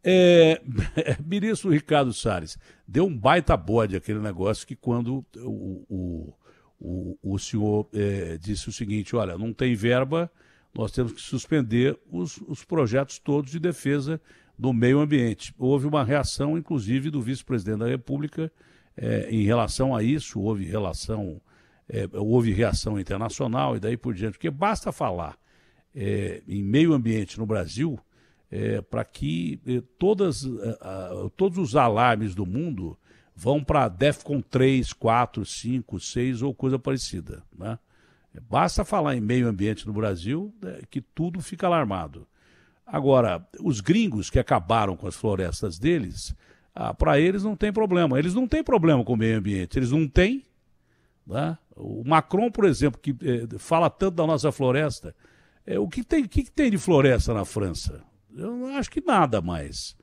É, Ministro Ricardo Salles, deu um baita bode aquele negócio que quando o senhor disse o seguinte, olha, não tem verba, nós temos que suspender os projetos todos de defesa do meio ambiente. Houve uma reação, inclusive, do vice-presidente da República em relação a isso, houve reação internacional e daí por diante, porque basta falar em meio ambiente no Brasil para que todos os alarmes do mundo vão para DEFCON 3, 4, 5, 6 ou coisa parecida, né? Basta falar em meio ambiente no Brasil que tudo fica alarmado. Agora, os gringos que acabaram com as florestas deles, para eles não tem problema. Eles não têm problema com o meio ambiente, eles não têm, né? O Macron, por exemplo, que fala tanto da nossa floresta, o que tem de floresta na França? Eu não acho que nada mais,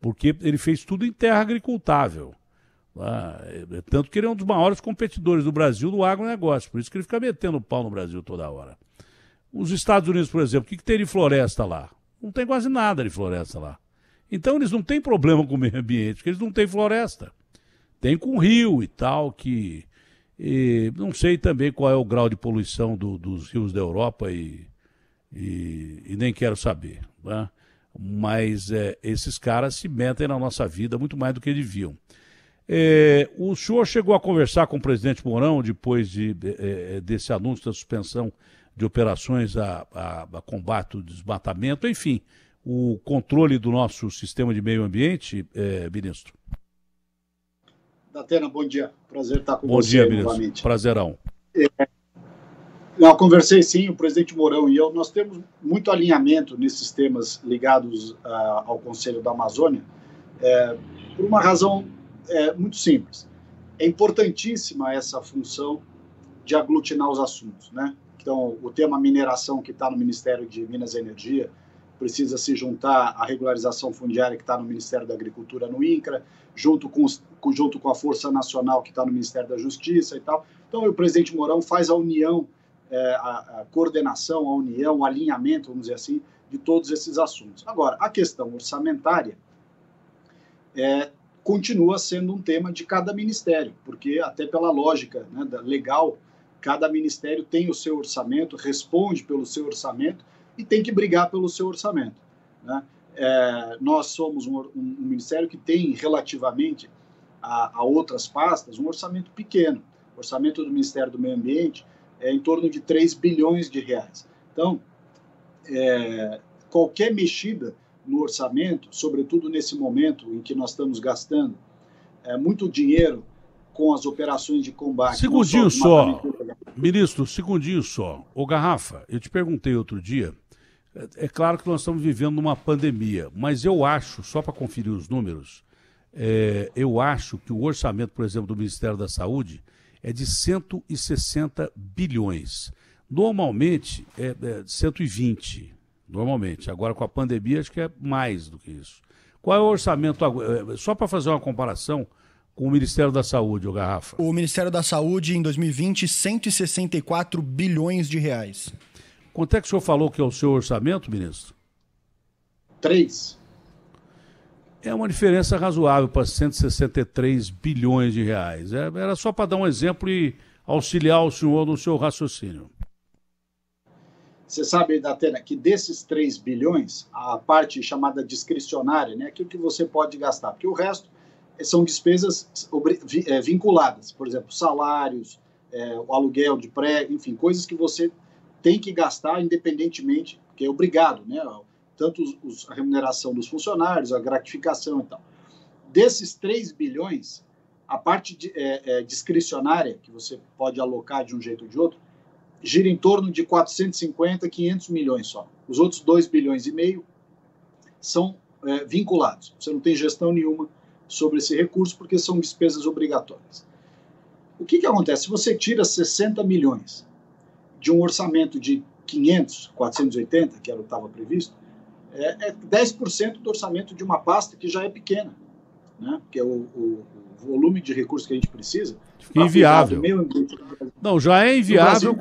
porque ele fez tudo em terra agricultável. Tanto que ele é um dos maiores competidores do Brasil do agronegócio, por isso que ele fica metendo pau no Brasil toda hora. Os Estados Unidos, por exemplo, o que tem de floresta lá? Não tem quase nada de floresta lá. Então eles não têm problema com o meio ambiente, porque eles não têm floresta. Tem com rio e tal, não sei também qual é o grau de poluição dos rios da Europa e nem quero saber, né? Mas esses caras se metem na nossa vida muito mais do que deviam. O senhor chegou a conversar com o presidente Mourão depois desse anúncio da suspensão de operações a combate ao desmatamento, enfim, o controle do nosso sistema de meio ambiente, ministro? Datena, bom dia. Prazer estar com você. Bom dia, ministro. Novamente. Prazerão. Eu conversei sim, o presidente Mourão e eu, nós temos muito alinhamento nesses temas ligados ao Conselho da Amazônia, por uma razão muito simples. É importantíssima essa função de aglutinar os assuntos, né? Então, o tema mineração que está no Ministério de Minas e Energia precisa se juntar à regularização fundiária que está no Ministério da Agricultura, no INCRA, junto com a Força Nacional que está no Ministério da Justiça e tal. Então, o presidente Mourão faz a união, a coordenação, a união, o alinhamento, vamos dizer assim, de todos esses assuntos. Agora, a questão orçamentária continua sendo um tema de cada ministério, porque até pela lógica, né, legal, cada ministério tem o seu orçamento, responde pelo seu orçamento e tem que brigar pelo seu orçamento, né? Nós somos um ministério que tem, relativamente a outras pastas, um orçamento pequeno. O orçamento do Ministério do Meio Ambiente é em torno de 3 bilhões de reais. Então, qualquer mexida no orçamento, sobretudo nesse momento em que nós estamos gastando muito dinheiro com as operações de combate... Segundinho só, ministro, segundinho só. Ô Garrafa, eu te perguntei outro dia, é claro que nós estamos vivendo uma pandemia, mas eu acho, só para conferir os números, eu acho que o orçamento, por exemplo, do Ministério da Saúde é de 160 bilhões. Normalmente é 120, normalmente. Agora com a pandemia acho que é mais do que isso. Qual é o orçamento, só para fazer uma comparação com o Ministério da Saúde, ô Garrafa? O Ministério da Saúde, em 2020, 164 bilhões de reais. Quanto é que o senhor falou que é o seu orçamento, ministro? 3. É uma diferença razoável para 163 bilhões de reais. Era só para dar um exemplo e auxiliar o senhor no seu raciocínio. Você sabe, Datena, que desses 3 bilhões, a parte chamada discricionária, né, aquilo que você pode gastar, porque o resto são despesas vinculadas, por exemplo, salários, o aluguel de prédio, enfim, coisas que você tem que gastar independentemente, porque é obrigado, né? Tanto a remuneração dos funcionários, a gratificação e tal. Desses 3 bilhões, a parte discricionária, que você pode alocar de um jeito ou de outro, gira em torno de 450, 500 milhões só. Os outros 2 bilhões e meio são vinculados. Você não tem gestão nenhuma sobre esse recurso, porque são despesas obrigatórias. O que acontece? Se você tira 60 milhões de um orçamento de 500, 480, que era o que estava previsto, 10% do orçamento de uma pasta que já é pequena, né? Porque o volume de recursos que a gente precisa... Inviável. Não, já é inviável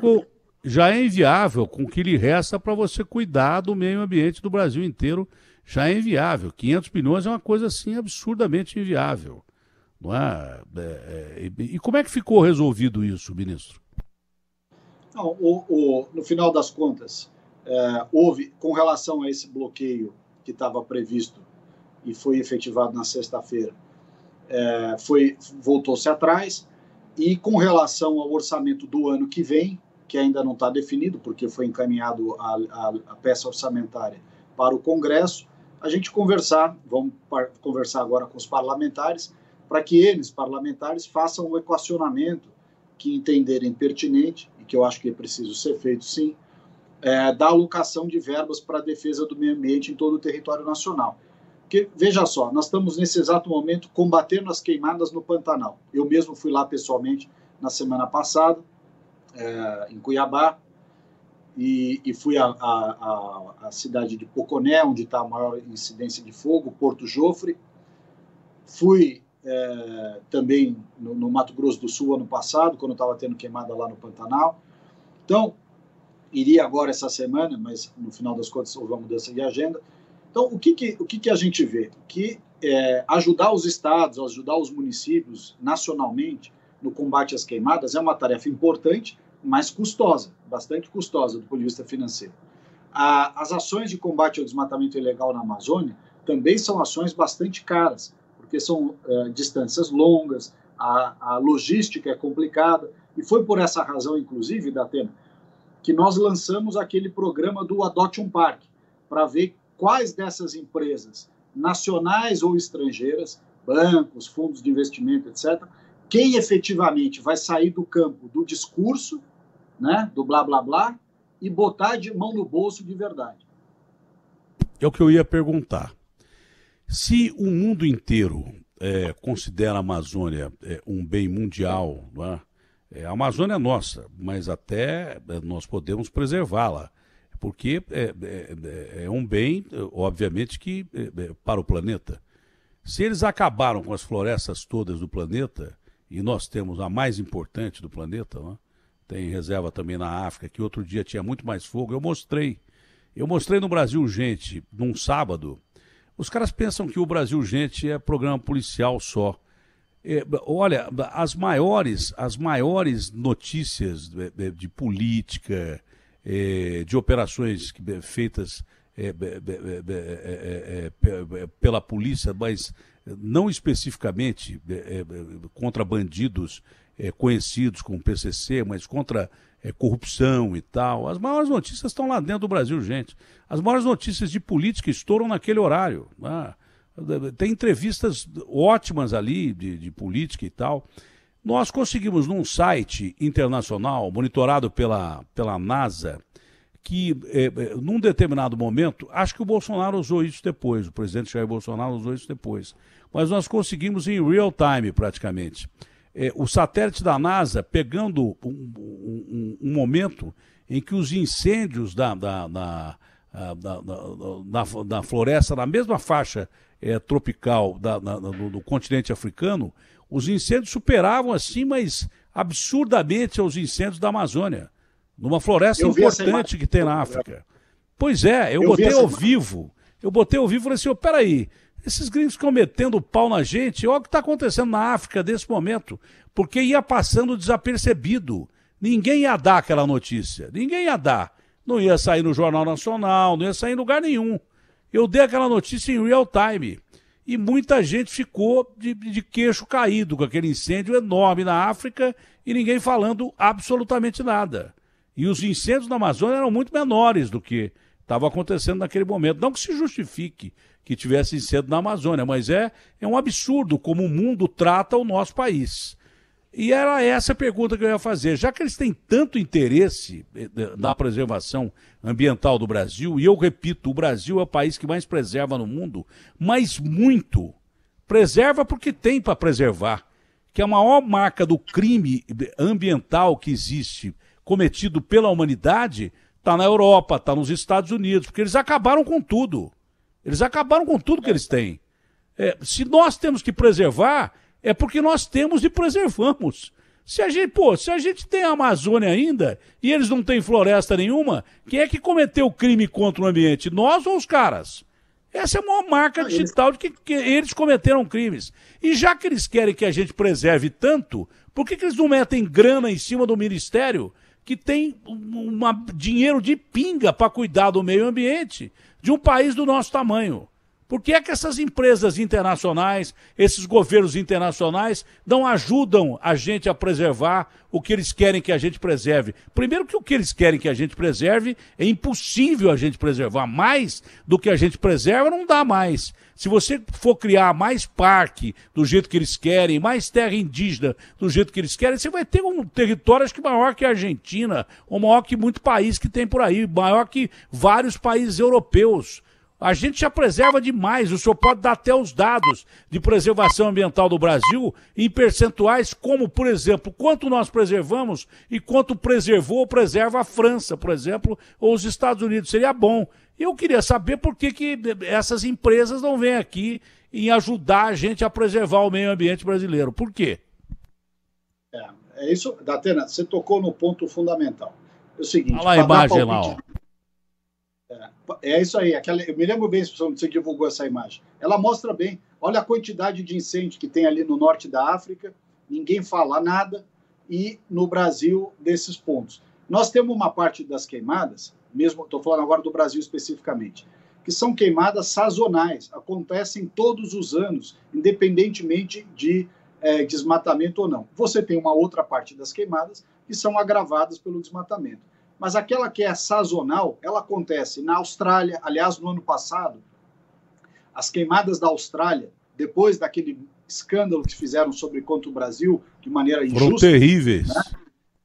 com o que lhe resta para você cuidar do meio ambiente do Brasil inteiro já é inviável. 500 bilhões é uma coisa assim absurdamente inviável. Não é? E como é que ficou resolvido isso, ministro? Não, no final das contas, houve, com relação a esse bloqueio que estava previsto e foi efetivado na sexta-feira, voltou-se atrás, e com relação ao orçamento do ano que vem, que ainda não está definido, porque foi encaminhado a peça orçamentária para o Congresso, a gente vamos conversar agora com os parlamentares, para que eles, parlamentares, façam o equacionamento que entenderem pertinente, e que eu acho que é preciso ser feito sim, da alocação de verbas para a defesa do meio ambiente em todo o território nacional. Porque, veja só, nós estamos nesse exato momento combatendo as queimadas no Pantanal. Eu mesmo fui lá pessoalmente na semana passada, em Cuiabá, e fui à cidade de Poconé, onde está a maior incidência de fogo, Porto Jofre. Fui também no Mato Grosso do Sul ano passado, quando estava tendo queimada lá no Pantanal. Então, iria agora essa semana, mas no final das contas houve uma mudança de agenda. Então, o que a gente vê? Que ajudar os estados, ajudar os municípios nacionalmente no combate às queimadas é uma tarefa importante, mas custosa, bastante custosa do ponto de vista financeiro. As ações de combate ao desmatamento ilegal na Amazônia também são ações bastante caras, porque são distâncias longas, a logística é complicada, e foi por essa razão, inclusive, Datena, que nós lançamos aquele programa do Adote um Parque, para ver quais dessas empresas, nacionais ou estrangeiras, bancos, fundos de investimento, etc., quem efetivamente vai sair do campo do discurso, né, do blá, blá, blá, e botar de mão no bolso de verdade. É o que eu ia perguntar. Se o mundo inteiro considera a Amazônia um bem mundial, não é? A Amazônia é nossa, mas até nós podemos preservá-la, porque é um bem, obviamente, que para o planeta. Se eles acabaram com as florestas todas do planeta, e nós temos a mais importante do planeta, não é? Tem reserva também na África, que outro dia tinha muito mais fogo, eu mostrei no Brasil Gente, num sábado. Os caras pensam que o Brasil Gente é programa policial só. Olha, as maiores notícias de política, de operações feitas pela polícia, mas não especificamente contra bandidos conhecidos como PCC, mas contra corrupção e tal. As maiores notícias estão lá dentro do Brasil, gente. As maiores notícias de política estouram naquele horário. Tem entrevistas ótimas ali de política e tal. Nós conseguimos num site internacional, monitorado pela NASA, que num determinado momento, acho que o Bolsonaro usou isso depois, o presidente Jair Bolsonaro usou isso depois, mas nós conseguimos em real time praticamente. O satélite da NASA pegando um momento em que os incêndios da floresta, na mesma faixa tropical do continente africano, os incêndios superavam assim, mas absurdamente os incêndios da Amazônia, numa floresta importante que tem na África. Pois é, eu botei ao vivo e falei assim, peraí, esses gringos ficam metendo o pau na gente, olha o que está acontecendo na África nesse momento, porque ia passando desapercebido. Ninguém ia dar aquela notícia, ninguém ia dar. Não ia sair no Jornal Nacional, não ia sair em lugar nenhum. Eu dei aquela notícia em real time. E muita gente ficou de queixo caído com aquele incêndio enorme na África e ninguém falando absolutamente nada. E os incêndios na Amazônia eram muito menores do que estava acontecendo naquele momento. Não que se justifique que tivesse incêndio na Amazônia, mas é um absurdo como o mundo trata o nosso país. E era essa a pergunta que eu ia fazer. Já que eles têm tanto interesse na preservação ambiental do Brasil, e eu repito, o Brasil é o país que mais preserva no mundo, mas muito. Preserva porque tem para preservar. Que a maior marca do crime ambiental que existe, cometido pela humanidade, está na Europa, está nos Estados Unidos, porque eles acabaram com tudo. Eles acabaram com tudo que eles têm. Se nós temos que preservar, é porque nós temos e preservamos. Se a gente tem a Amazônia ainda e eles não têm floresta nenhuma, quem é que cometeu o crime contra o ambiente? Nós ou os caras? Essa é a maior marca digital de que eles cometeram crimes. E já que eles querem que a gente preserve tanto, por que eles não metem grana em cima do Ministério que tem dinheiro de pinga para cuidar do meio ambiente de um país do nosso tamanho? Por que é que essas empresas internacionais, esses governos internacionais, não ajudam a gente a preservar o que eles querem que a gente preserve? Primeiro que o que eles querem que a gente preserve é impossível a gente preservar. Mais do que a gente preserva não dá mais. Se você for criar mais parque do jeito que eles querem, mais terra indígena do jeito que eles querem, você vai ter um território acho que maior que a Argentina, ou maior que muito país que tem por aí, maior que vários países europeus. A gente já preserva demais, o senhor pode dar até os dados de preservação ambiental do Brasil em percentuais como, por exemplo, quanto nós preservamos e quanto preservou ou preserva a França, por exemplo, ou os Estados Unidos. Seria bom. Eu queria saber por que essas empresas não vêm aqui em ajudar a gente a preservar o meio ambiente brasileiro. Por quê? É isso, Datena, você tocou no ponto fundamental. É o seguinte... Olha lá a imagem lá, ó. É isso aí. Eu me lembro bem, você divulgou essa imagem. Ela mostra bem. Olha a quantidade de incêndio que tem ali no norte da África. Ninguém fala nada. E no Brasil, desses pontos. Nós temos uma parte das queimadas, mesmo estou falando agora do Brasil especificamente, que são queimadas sazonais. Acontecem todos os anos, independentemente de desmatamento ou não. Você tem uma outra parte das queimadas que são agravadas pelo desmatamento. Mas aquela que é sazonal, ela acontece na Austrália. Aliás, no ano passado, as queimadas da Austrália, depois daquele escândalo que fizeram contra o Brasil, de maneira injusta... Foram terríveis. Né?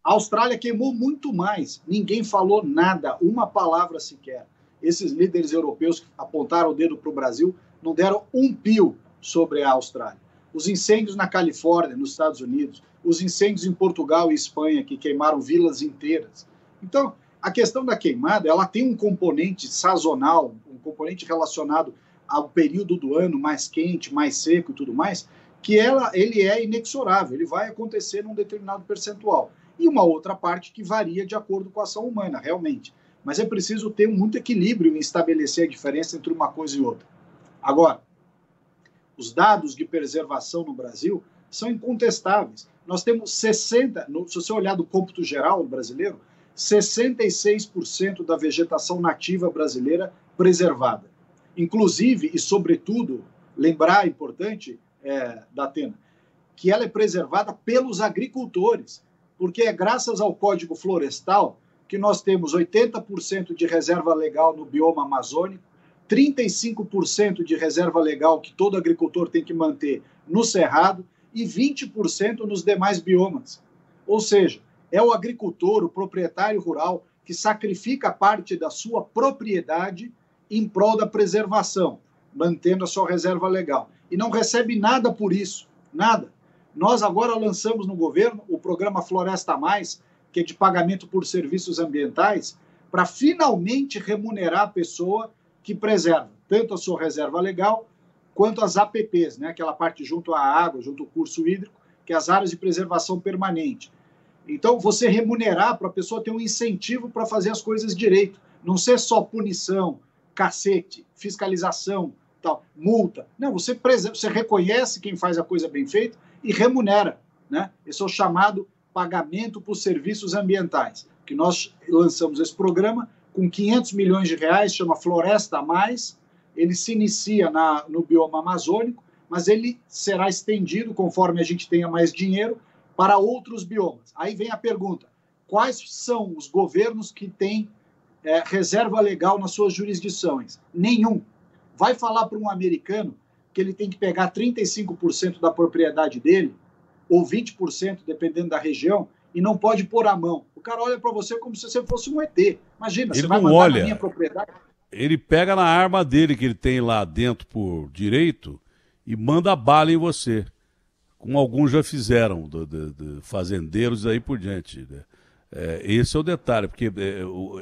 A Austrália queimou muito mais. Ninguém falou nada, uma palavra sequer. Esses líderes europeus que apontaram o dedo para o Brasil não deram um pio sobre a Austrália. Os incêndios na Califórnia, nos Estados Unidos, os incêndios em Portugal e Espanha, que queimaram vilas inteiras. Então, a questão da queimada, ela tem um componente sazonal, um componente relacionado ao período do ano mais quente, mais seco e tudo mais, que ele é inexorável, ele vai acontecer num determinado percentual. E uma outra parte que varia de acordo com a ação humana, realmente. Mas é preciso ter muito equilíbrio em estabelecer a diferença entre uma coisa e outra. Agora, os dados de preservação no Brasil são incontestáveis. Nós temos 60%, se você olhar do cômputo geral brasileiro, 66% da vegetação nativa brasileira preservada. Inclusive, e sobretudo, lembrar, importante, Datena, que ela é preservada pelos agricultores, porque é graças ao Código Florestal que nós temos 80% de reserva legal no bioma amazônico, 35% de reserva legal que todo agricultor tem que manter no cerrado e 20% nos demais biomas. Ou seja, é o agricultor, o proprietário rural, que sacrifica parte da sua propriedade em prol da preservação, mantendo a sua reserva legal. E não recebe nada por isso, nada. Nós agora lançamos no governo o programa Floresta Mais, que é de pagamento por serviços ambientais, para finalmente remunerar a pessoa que preserva tanto a sua reserva legal quanto as APPs, né? Aquela parte junto à água, junto ao curso hídrico, que é as áreas de preservação permanente. Então, você remunerar para a pessoa ter um incentivo para fazer as coisas direito. Não ser só punição, cacete, fiscalização, tal, multa. Não, você reconhece quem faz a coisa bem feita e remunera. Né? Esse é o chamado pagamento por serviços ambientais. Que nós lançamos esse programa com 500 milhões de reais, chama Floresta Mais. Ele se inicia no bioma amazônico, mas ele será estendido conforme a gente tenha mais dinheiro para outros biomas. Aí vem a pergunta, quais são os governos que têm reserva legal nas suas jurisdições? Nenhum. Vai falar para um americano que ele tem que pegar 35% da propriedade dele, ou 20%, dependendo da região, e não pode pôr a mão. O cara olha para você como se você fosse um ET. Imagina, ele você vai não mandar olha. na minha propriedade. Ele pega na arma dele que ele tem lá dentro por direito e manda bala em você. Como alguns já fizeram, de fazendeiros e aí por diante. Né? Esse é o detalhe, porque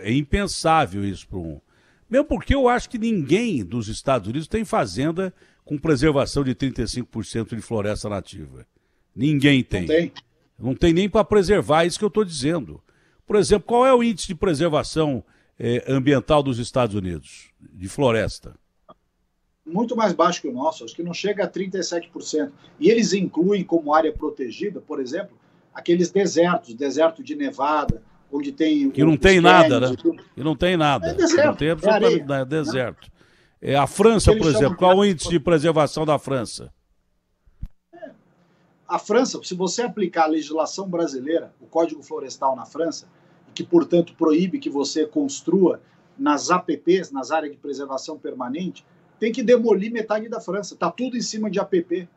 é impensável isso para um... Mesmo porque eu acho que ninguém dos Estados Unidos tem fazenda com preservação de 35% de floresta nativa. Ninguém tem. Não tem. Não tem nem para preservar, é isso que eu estou dizendo. Por exemplo, qual é o índice de preservação ambiental dos Estados Unidos, de floresta? muito mais baixo que o nosso, acho que não chega a 37%. E eles incluem como área protegida, por exemplo, aqueles desertos, deserto de Nevada, onde tem... Que não tem nada, né? Que não tem nada. É deserto, não tem absolutamente nada, é deserto. É, a França, por exemplo, qual o índice de preservação da França? A França, se você aplicar a legislação brasileira, o Código Florestal na França, que, portanto, proíbe que você construa nas APPs, nas áreas de preservação permanente, tem que demolir metade da França. Está tudo em cima de APP.